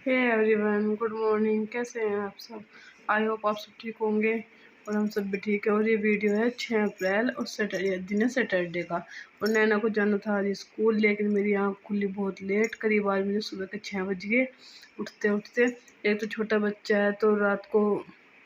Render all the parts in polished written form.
Hey everyone, good morning. कैसे हैं आप सब? आई होप आप सब ठीक होंगे और हम सब भी ठीक है। और ये वीडियो है 6 अप्रैल और सैटरडे दिन है, सैटरडे का। और नैना को जाना था आज स्कूल, लेकिन मेरी आँख खुली बहुत लेट, करीब आज मुझे सुबह के 6 बज गए उठते उठते। एक तो छोटा बच्चा है तो रात को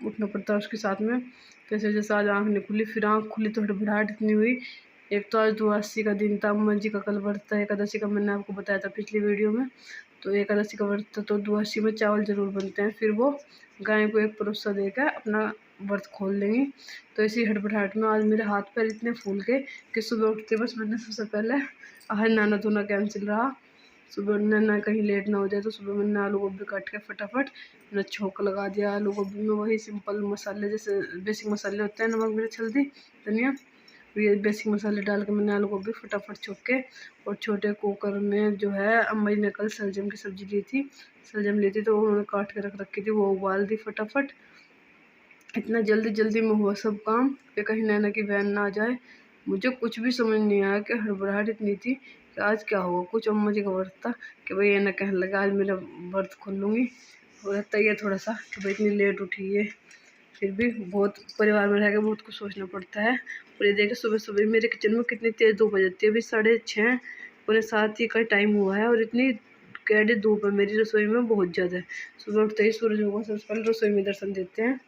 उठना पड़ता है उसके साथ में। जैसे जैसे आज आँख नहीं खुली, फिर आँख खुली तो हड़बड़ाहट इतनी हुई। एक तो आज 82 का दिन था, अम्मा जी का कल व्रत है एकादशी का, मैंने आपको बताया था पिछली वीडियो में। तो एकादशी का व्रत तो 82 में चावल ज़रूर बनते हैं, फिर वो गाय को एक परोसा देकर अपना व्रत खोल देंगी। तो इसी हड़बड़ाहट में आज मेरे हाथ पैर इतने फूल गए कि सुबह उठते बस मैंने सबसे पहले आज नहाना धोना कैंसिल रहा। सुबह नैना कहीं लेट ना हो जाए तो सुबह मैंने आलू गोभी काट के फटाफट मैंने छोंक लगा दिया। आलू गोभी में वही सिंपल मसाले जैसे बेसिक मसाले होते हैं, नमक मिर्च हल्दी धनिया, ये बेसिक मसाले डाल के मैंने आलू गोभी फटाफट छोक के। और छोटे कुकर में जो है अम्मा जी ने कल सलजम की सब्ज़ी ली थी, सलजम ली थी तो उन्होंने काट के रख रखी थी, वो उबाल दी फटाफट। इतना जल्दी जल्दी में हुआ सब काम कि कहीं नैना की वैन ना आ जाए। मुझे कुछ भी समझ नहीं आया कि हड़बड़ाहट इतनी थी कि आज क्या होगा। कुछ अम्मा जी का व्रत था कि भाई ये ना कहने लगा आज मेरा व्रत खोल लूँगी। हो रहता ही है थोड़ा सा कि भाई इतनी लेट उठी है, फिर भी बहुत परिवार में रह के बहुत कुछ सोचना पड़ता है। और ये देखिए सुबह सुबह मेरे किचन में कितनी तेज़ धूप आ जाती है। अभी 6:30 पौने 7 ही का टाइम हुआ है और इतनी कैडी धूप है मेरी रसोई में बहुत ज़्यादा। सुबह उठते ही सूरज होगा सबसे पहले रसोई में दर्शन देते हैं।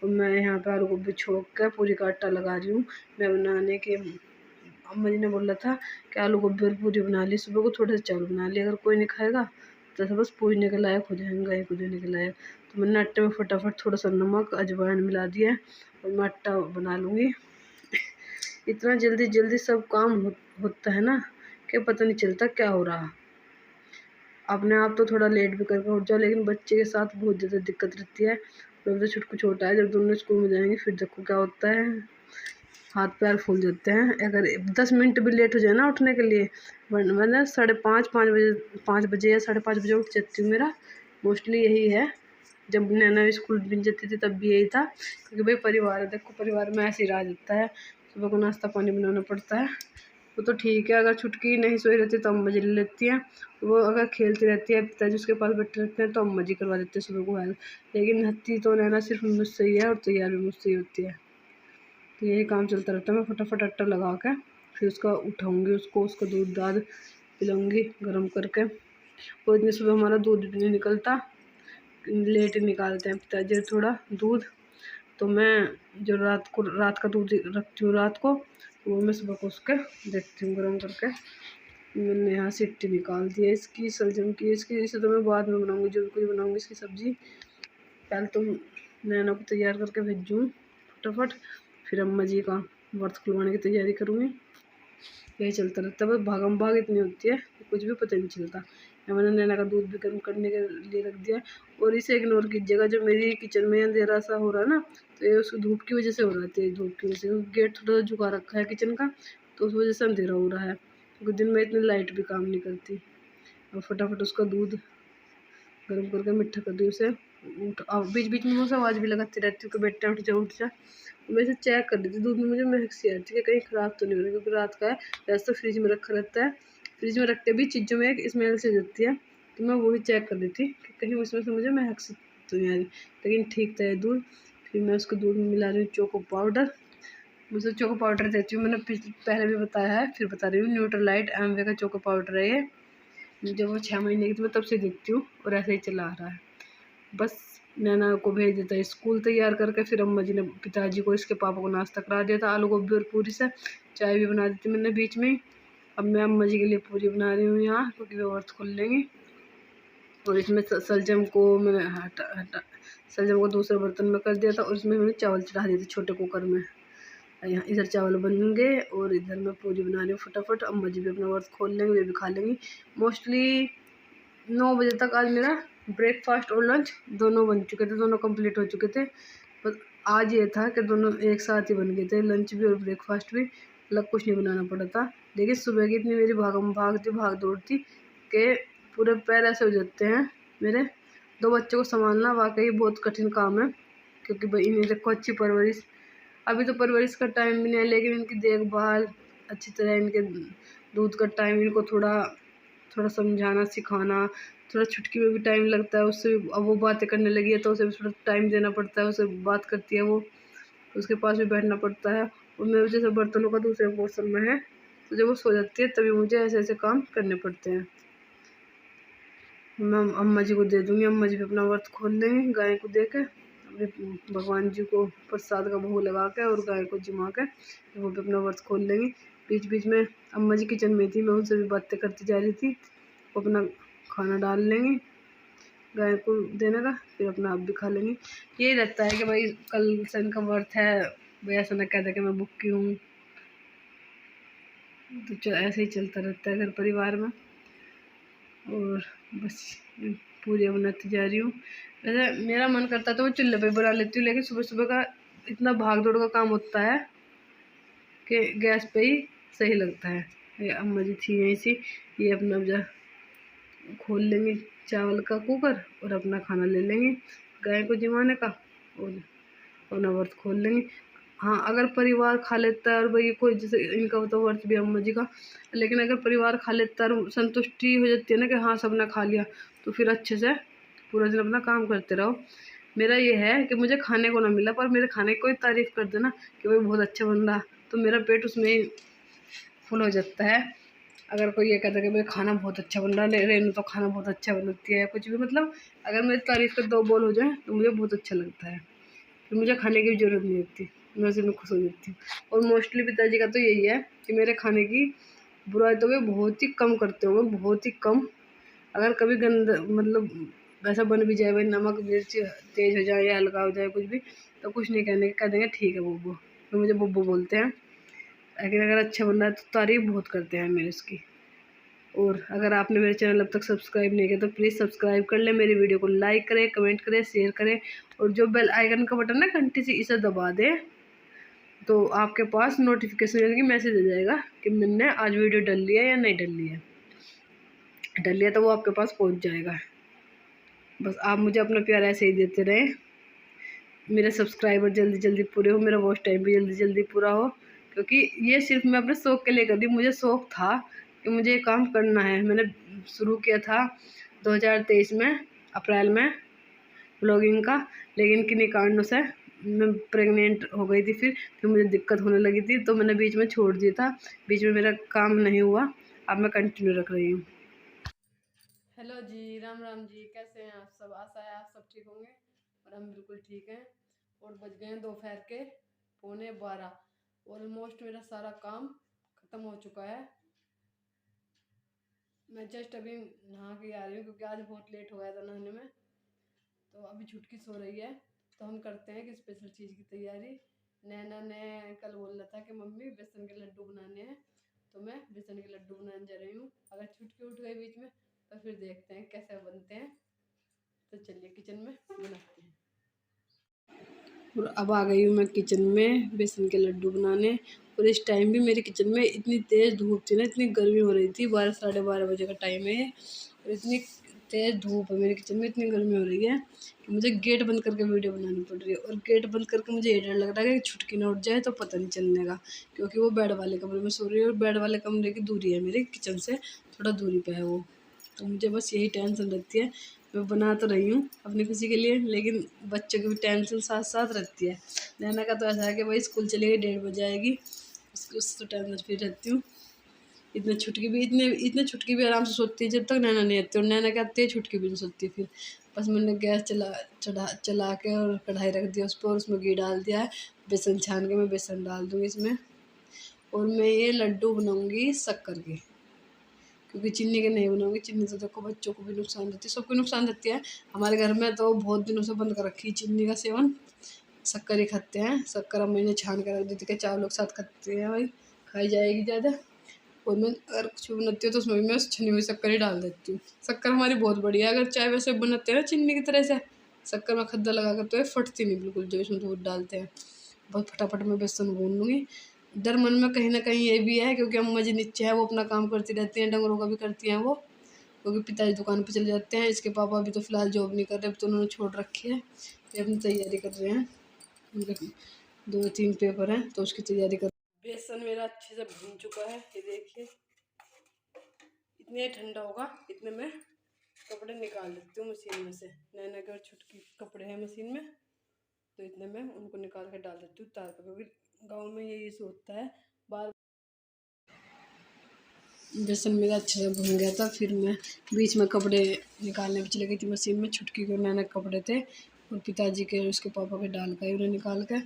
और मैं यहाँ पे आलू गोभी छोक कर पूरी का आटा लगा रही हूँ मैं बनाने के। अम्मा जी ने बोला था कि आलू गोभी और पूरी बना ली, सुबह को थोड़े से चावल बना लिए, अगर कोई नहीं खाएगा तो ऐसा बस पूजने के लायक हो जाएंगे, गाय को देने के लायक। तो मैंने आटे में फटाफट थोड़ा सा नमक अजवाइन मिला दिया और मैं आटा बना लूँगी। इतना जल्दी जल्दी सब काम होता है ना कि पता नहीं चलता क्या हो रहा। अपने आप तो थोड़ा लेट भी करके उठ जाओ, लेकिन बच्चे के साथ बहुत ज़्यादा दिक्कत रहती है। जब तो छुटकू छोटा है, जब दोनों स्कूल में जाएंगे फिर देखो क्या होता है। हाथ पैर फूल जाते हैं अगर 10 मिनट भी लेट हो जाए ना उठने के लिए। वरना 5:30 5 बजे या 5:30 बजे उठ जाती हूँ। मेरा मोस्टली यही है। जब नैना स्कूल भी जाती थी तब भी यही था, क्योंकि भाई परिवार है, देखो परिवार में ऐसे ही रह जाता है। सुबह को नाश्ता पानी बनाना पड़ता है। वो तो ठीक है, अगर छुटकी नहीं सोई रहती तो अम्मा जी ले लेती हैं। वो अगर खेलती रहती है पिताजी उसके पास बैठे रहते हैं तो अम्मा जी करवा देते हैं सुबह को हेल्प। लेकिन हत्ती तो नैना सिर्फ मुझसे ही है और तैयार भी मुझसे ही होती है। तो यही काम चलता रहता है। मैं फटाफट आटा लगा के फिर उसका उठाऊँगी, उसका दूध दाद पिलाऊँगी गर्म करके। और इतनी सुबह हमारा दूध भी नहीं निकलता, लेट ही निकालते हैं पिताजी थोड़ा दूध। तो मैं जो रात का दूध रखती हूँ रात को, वो मैं सुबह को उसके देखती हूँ गर्म करके। मैंने यहाँ सिट्टी निकाल दी है इसकी सलजम की, इसकी इसे तो मैं बाद में बनाऊँगी, जो भी कुछ बनाऊँगी इसकी सब्ज़ी। पहले तो नैना को तैयार करके भेजूँ फटाफट, फिर अम्मा जी का व्रत खुलवाने की तैयारी करूँगी। यही चलता रहता है, बस भागम भाग इतनी होती है कि कुछ भी पता नहीं चलता। या मैंने नैना का दूध भी गर्म करने के लिए रख दिया। और इसे इग्नोर कीजिएगा, जो मेरी किचन में अंधेरा सा हो रहा है ना, तो ये उस धूप की वजह से हो रहा है, तेज धूप की वजह से। गेट थोड़ा झुका रखा है किचन का, तो उस वजह से अंधेरा हो रहा है, क्योंकि दिन में इतनी लाइट भी काम नहीं करती। और फटाफट उसका दूध गर्म करके मिठा कर दी उसे। बीच बीच में मुझे आवाज़ भी लगाती रहती हूँ कि बेटा उठ जा उठ जा। मैं इसे चेक कर रही थी दूध में, मुझे महक सी आ रही थी कि कहीं ख़राब तो नहीं हो रही, क्योंकि रात का है, वैसे तो फ्रिज में रखा रहता है। फ्रिज में रखते भी चीज़ों में एक स्मेल से जाती है, तो मैं वही चेक कर रही थी कि कहीं उसमें से मुझे महक सी तो नहीं आ रही। लेकिन ठीक था ये दूध। फिर मैं उसको दूध में मिला रही हूँ चोको पाउडर। मुझे चोको पाउडर देती हूँ, मैंने पहले भी बताया है फिर बता रही हूँ, न्यूट्रलाइट एमवे का चोको पाउडर है ये। जब वो 6 महीने की थी मैं तब से देखती हूँ और ऐसे ही चला आ रहा है। बस नैना को भेज देता है स्कूल तैयार करके, फिर अम्मा जी ने पिताजी को इसके पापा को नाश्ता करा दिया था आलू गोभी और पूरी से। चाय भी बना दी थी मैंने बीच में ही। अब मैं अम्मा जी के लिए पूरी बना रही हूँ यहाँ, क्योंकि वो व्रत खोल लेंगी। और इसमें सलजम को मैंने सलजम को दूसरे बर्तन में कर दिया था और इसमें मैंने चावल चढ़ा दिए थे छोटे कुकर में। यहाँ इधर चावल बनेंगे और इधर मैं पूरी बना रही हूँ फटाफट। अम्मा जी भी अपना व्रत खोल लेंगे, वे भी खा लेंगी। मोस्टली 9 बजे तक आज मेरा ब्रेकफास्ट और लंच दोनों बन चुके थे, दोनों कंप्लीट हो चुके थे। बस आज ये था कि दोनों एक साथ ही बन गए थे, लंच भी और ब्रेकफास्ट भी, अलग कुछ नहीं बनाना पड़ा था। लेकिन सुबह की इतनी मेरी भाग दौड़ थी कि पूरे पैर ऐसे हो जाते हैं मेरे। 2 बच्चों को संभालना वाकई बहुत कठिन काम है, क्योंकि भाई इन्हें देखो अच्छी परवरिश, अभी तो परवरिश का टाइम भी नहीं है, लेकिन इनकी देखभाल अच्छी तरह, इनके दूध का टाइम, इनको थोड़ा थोड़ा समझाना सिखाना, थोड़ा छुटकी में भी टाइम लगता है उससे भी। अब वो बातें करने लगी है तो उसे भी थोड़ा टाइम देना पड़ता है, उसे बात करती है वो, उसके पास भी बैठना पड़ता है। और मेरे जैसे बर्तनों का दूसरे पोर्शन में है, तो जब वो सो जाती है तभी मुझे ऐसे ऐसे काम करने पड़ते हैं। मैं अम्मा जी को दे दूँगी, अम्मा जी भी अपना व्रत खोल लेंगी गाय को दे के, अपने भगवान जी को प्रसाद का भोग लगा के और गाय को जिमा के वो भी अपना व्रत खोल लेंगी। बीच बीच में अम्मा जी किचन में थी, मैं उनसे भी बातें करती जा रही थी। वो अपना खाना डाल लेंगी गाय को देने का, फिर अपना आप भी खा लेंगी। यही रहता है कि भाई कल सन का व्रत है, भाई ऐसा ना कहता कि मैं भूखी हूँ। तो ऐसे ही चलता रहता है घर परिवार में। और बस पूरी बनाती जा रही हूँ। वैसे मेरा मन करता तो मैं चूल्हे पे बना लेती हूँ, लेकिन सुबह सुबह का इतना भाग दौड़ का काम होता है कि गैस पे ही सही लगता है। ये अम्मा जी थी यहीं सी, ये अपना जा खोल लेंगे चावल का कुकर और अपना खाना ले लेंगे गाय को जिमाने का और अपना व्रत खोल लेंगे। हाँ, अगर परिवार खा लेता है और भाई कोई जैसे इनका तो व्रत भी अम्मा जी का, लेकिन अगर परिवार खा लेता है और संतुष्टि हो जाती है ना कि हाँ सबने खा लिया, तो फिर अच्छे से पूरा दिन अपना काम करते रहो। मेरा ये है कि मुझे खाने को ना मिला पर मेरे खाने की कोई तारीफ़ कर देना कि भाई बहुत अच्छा बन रहा, तो मेरा पेट उसमें ही फुल हो जाता है। अगर कोई ये कहता है कि भाई खाना बहुत अच्छा बन रहा है, रेनू तो खाना बहुत अच्छा बनाती है, कुछ भी मतलब अगर मेरी तारीफ़ के दो बोल हो जाए तो मुझे बहुत अच्छा लगता है। फिर मुझे खाने की भी ज़रूरत नहीं होती, मैं उसी में खुश हो जाती हूँ। और मोस्टली पिताजी का तो यही है कि मेरे खाने की बुराई तो वे बहुत ही कम करते होंगे, बहुत ही कम। अगर कभी गंद मतलब वैसा बन भी जाए, भाई नमक मिर्च तेज़ हो जाए या हल्का हो जाए कुछ भी, तो कुछ नहीं कहने कह देंगे ठीक है बुब्बू, तो मुझे बुब्बू बोलते हैं। लेकिन अगर अच्छा बन रहा है तो तारीफ़ बहुत करते हैं मेरे उसकी। और अगर आपने मेरे चैनल अब तक सब्सक्राइब नहीं किया तो प्लीज़ सब्सक्राइब कर लें, मेरी वीडियो को लाइक करें, कमेंट करें, शेयर करें, और जो बेल आइकन का बटन है घंटी से इसे दबा दें, तो आपके पास नोटिफिकेशन की मैसेज आ जाएगा कि मैंने आज वीडियो डाल लिया या नहीं डाल लिया। डाल लिया तो वो आपके पास पहुंच जाएगा। बस आप मुझे अपना प्यार ऐसे ही देते रहें, मेरे सब्सक्राइबर जल्दी जल्दी पूरे हो, मेरा वॉच टाइम भी जल्दी जल्दी पूरा हो, क्योंकि ये सिर्फ मैं अपने शौक़ के लिए कर दी। मुझे शौक़ था कि मुझे ये काम करना है। मैंने शुरू किया था 2023 में अप्रैल में ब्लॉगिंग का, लेकिन किन्हीं कारणों से मैं प्रेग्नेंट हो गई थी। फिर मुझे दिक्कत होने लगी थी तो मैंने बीच में छोड़ दिया था, बीच में मेरा काम नहीं हुआ। अब मैं कंटिन्यू रख रही हूँ। हेलो जी, राम राम जी, कैसे हैं आप सब? आशा है आप सब ठीक होंगे और हम बिल्कुल ठीक हैं। और बज गए हैं दोपहर के 11:15। ऑलमोस्ट मेरा सारा काम ख़त्म हो चुका है। मैं जस्ट अभी नहा के आ रही हूँ क्योंकि आज बहुत लेट हो गया था नहाने में। तो अभी छुटकी सो रही है, तो हम करते हैं कि स्पेशल चीज़ की तैयारी। नैना ने कल बोल रहा था कि मम्मी बेसन के लड्डू बनाने हैं, तो मैं बेसन के लड्डू बनाने जा रही हूँ। अगर छुटकी उठ गई बीच में तो फिर देखते हैं कैसे बनते हैं। तो चलिए किचन में बनाते हैं। और अब आ गई हूँ मैं किचन में बेसन के लड्डू बनाने। और इस टाइम भी मेरे किचन में इतनी तेज़ धूप थी ना, इतनी गर्मी हो रही थी। 12 साढ़े 12 बजे का टाइम है और इतनी तेज़ धूप है मेरे किचन में, इतनी गर्मी हो रही है कि मुझे गेट बंद करके वीडियो बनानी पड़ रही है। और गेट बंद करके मुझे ये डर लग रहा है कि छुटकी ना उठ जाए तो पता नहीं चलने का, क्योंकि वो बेड वाले कमरे में सो रही है और बेड वाले कमरे की दूरी है मेरे किचन से, थोड़ा दूरी पे है वो। तो मुझे बस यही टेंशन रहती है। मैं बना तो रही हूँ अपनी खुशी के लिए, लेकिन बच्चों की भी टेंशन साथ साथ रहती है। नैना का तो ऐसा है कि भाई स्कूल चली गई 1:30 बजे आएगी, उस तो टेंशन फिर रहती हूँ। इतने छुटकी भी इतने छुटकी भी आराम से सोती है जब तक नैना नहीं आती, और नैना क्या आती है छुटकी भी नहीं सोती। फिर बस मैंने गैस चला के और कढ़ाई रख दिया उस पर, और उसमें घी डाल दिया है। बेसन छान के मैं बेसन डाल दूँगी इसमें। और मैं ये लड्डू बनाऊँगी शक्कर के, क्योंकि चीनी के नहीं बनाऊँगी। चीनी तो देखो बच्चों को भी नुकसान देती है, सबको नुकसान देती है। हमारे घर में तो बहुत दिनों से बंद कर रखी है चीनी का सेवन, शक्कर ही खाते हैं। शक्कर अब मैंने छान के रख दी थी कि चावलों के साथ खाते हैं भाई, खाई जाएगी ज़्यादा। और मैं अगर कुछ बनाती हूँ तो उसमें भी मैं छनी हुई शक्कर ही डाल देती हूँ। शक्कर हमारी बहुत बढ़िया है, अगर चाय वैसे बनाते हैं ना चीनी की तरह से, शक्कर में खद्दा लगा कर तो ये फटती नहीं बिल्कुल, जो इसमें दूध डालते हैं। बहुत फटाफट में बेसन भून लूँगी। डर मन में कहीं ना कहीं ये भी है क्योंकि अम्मा जी नीचे है, वो अपना काम करती रहती हैं, डंगरों का भी करती हैं वो, क्योंकि पिताजी दुकान पे चले जाते हैं। इसके पापा अभी तो फ़िलहाल जॉब नहीं कर रहे, अभी तो उन्होंने छोड़ रखी है, ये अपनी तैयारी कर रहे हैं। उनके 2-3 पेपर हैं तो उसकी तैयारी कर। बेसन मेरा अच्छे से भून चुका है, ये देखिए जितने ठंडा होगा इतने में कपड़े निकाल लेती हूँ मशीन में से। नैना के और छुटकी कपड़े हैं मशीन में, तो इतने में उनको निकाल के डाल देती हूँ तार पर, क्योंकि गाँव में ये इशू होता है। बार बेसन मेरा अच्छे से भून गया था, फिर मैं बीच में कपड़े निकालने भी चली गई थी मशीन में। छुटकी के नैना के कपड़े थे और पिताजी के उसके पापा के डाल कर उन्हें निकाल के,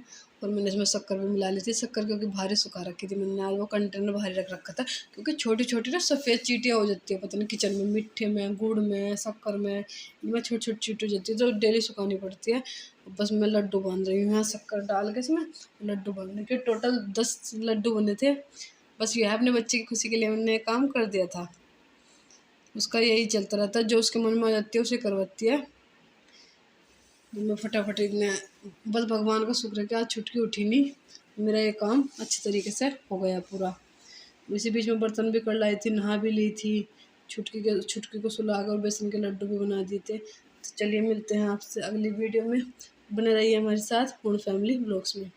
और मैंने इसमें शक्कर भी मिला ली थी। शक्कर क्योंकि भारी सुखा रखी थी मैंने, आज वो कंटेनर भारी रख रखा था, क्योंकि छोटी छोटी ना सफ़ेद चीटियाँ हो जाती है पता नहीं किचन में, मीठे में, गुड़ में, शक्कर में, इनमें छोटी छोटी चीटी हो जाती है, तो डेली सुखानी पड़ती है। बस मैं लड्डू बांध रही हूँ यहाँ शक्कर डाल के, इसमें लड्डू बांधने के टोटल 10 लड्डू बने थे। बस ये है अपने बच्चे की खुशी के लिए मैंने काम कर दिया था। उसका यही चलता रहता है, जो उसके मन में आ जाती है उसे करवाती है। मैं फटाफट इतने, बस भगवान का शुक्र है कि आज छुटकी उठी नहीं, मेरा ये काम अच्छे तरीके से हो गया पूरा। इसी बीच में बर्तन भी कर लाई थी, नहा भी ली थी, छुटकी को सुलाकर बेसन के लड्डू भी बना दिए थे। तो चलिए मिलते हैं आपसे अगली वीडियो में, बने रहिए हमारे साथ पूर्ण फैमिली ब्लॉग्स में।